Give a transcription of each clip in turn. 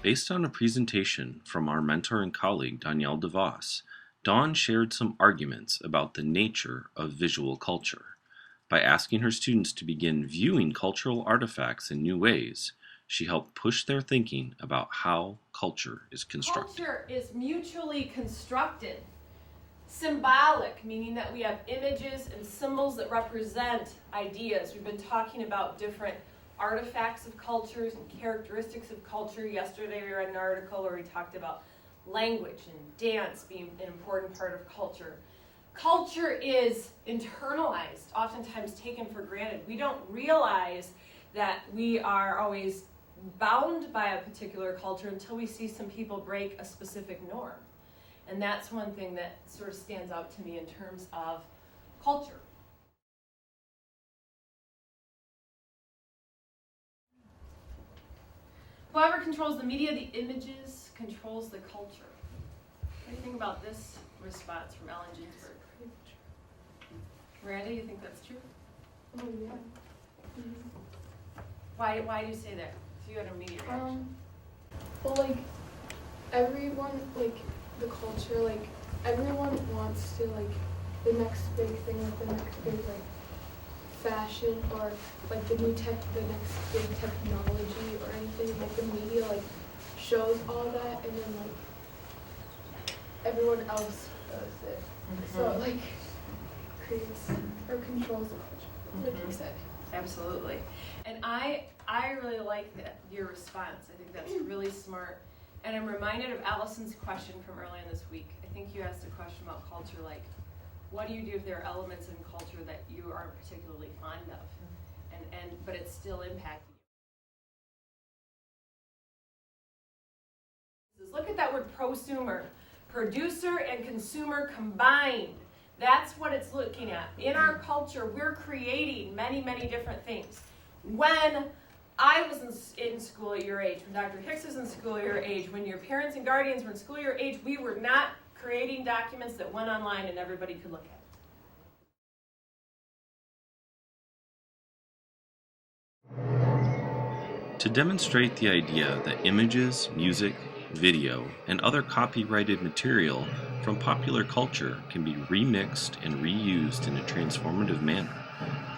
Based on a presentation from our mentor and colleague Danielle DeVos, Dawn shared some arguments about the nature of visual culture. By asking her students to begin viewing cultural artifacts in new ways, she helped push their thinking about how culture is constructed. Culture is mutually constructed. Symbolic, meaning that we have images and symbols that represent ideas. We've been talking about different artifacts of cultures and characteristics of culture. Yesterday we read an article where we talked about language and dance being an important part of culture. Culture is internalized, oftentimes taken for granted. We don't realize that we are always bound by a particular culture until we see some people break a specific norm. And that's one thing that sort of stands out to me in terms of culture. Whoever controls the media, the images, controls the culture. What do you think about this response from Ellen Ginsberg? Miranda, you think that's true? Oh, yeah. Why do you say that? So you had a immediate reaction. Well, like, everyone, like, the culture, like, everyone wants to, like, the next big thing, like, the next big, like, fashion, or, like, the next big technology, or anything, like, the media, like, shows all that, and then, like, everyone else does it. So it, like, creates, or controls the culture, like you said. Absolutely. And I really like your response. I think that's really smart. And I'm reminded of Allison's question from earlier this week. I think you asked a question about culture, like, what do you do if there are elements in culture that you aren't particularly fond of, but it's still impacting you? Look at that word prosumer. Producer and consumer combined. That's what it's looking at. In our culture, we're creating many, many different things. When I was in school at your age, when Dr. Hicks was in school at your age, when your parents and guardians were in school at your age, we were not creating documents that went online and everybody could look at. To demonstrate the idea that images, music, video, and other copyrighted material from popular culture can be remixed and reused in a transformative manner,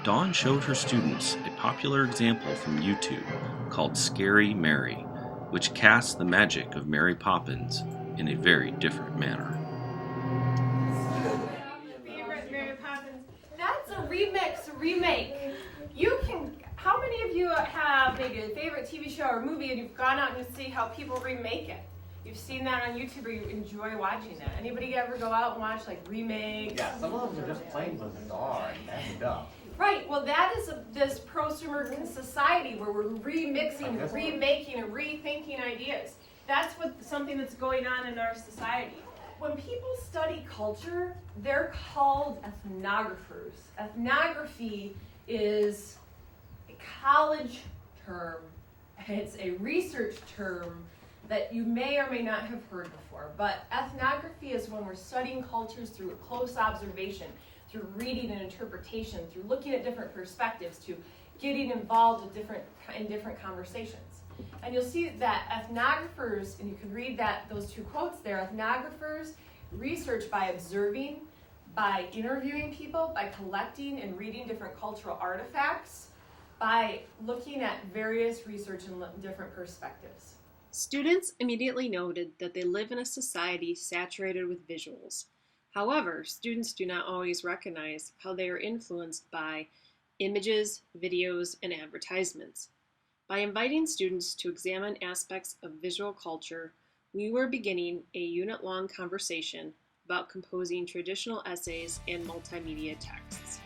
Dawn showed her students a popular example from YouTube called Scary Mary, which casts the magic of Mary Poppins in a very different manner. Mary Poppins. That's a remix, a remake. How many of you have maybe a favorite TV show or movie and you've gone out and you see how people remake it? You've seen that on YouTube or you enjoy watching that. Anybody ever go out and watch like remakes? Yeah, some of them are just plain bizarre and messed up. Right, well that is this prosumer society where we're remixing, and remaking, and rethinking ideas. That's something that's going on in our society. When people study culture, they're called ethnographers. Ethnography is a college term. It's a research term that you may or may not have heard before. But ethnography is when we're studying cultures through a close observation, through reading and interpretation, through looking at different perspectives, to getting involved in different conversations. And you'll see that ethnographers, and you can read those two quotes there, ethnographers research by observing, by interviewing people, by collecting and reading different cultural artifacts, by looking at various research in different perspectives. Students immediately noted that they live in a society saturated with visuals. However, students do not always recognize how they are influenced by images, videos, and advertisements. By inviting students to examine aspects of visual culture, we were beginning a unit-long conversation about composing traditional essays and multimedia texts.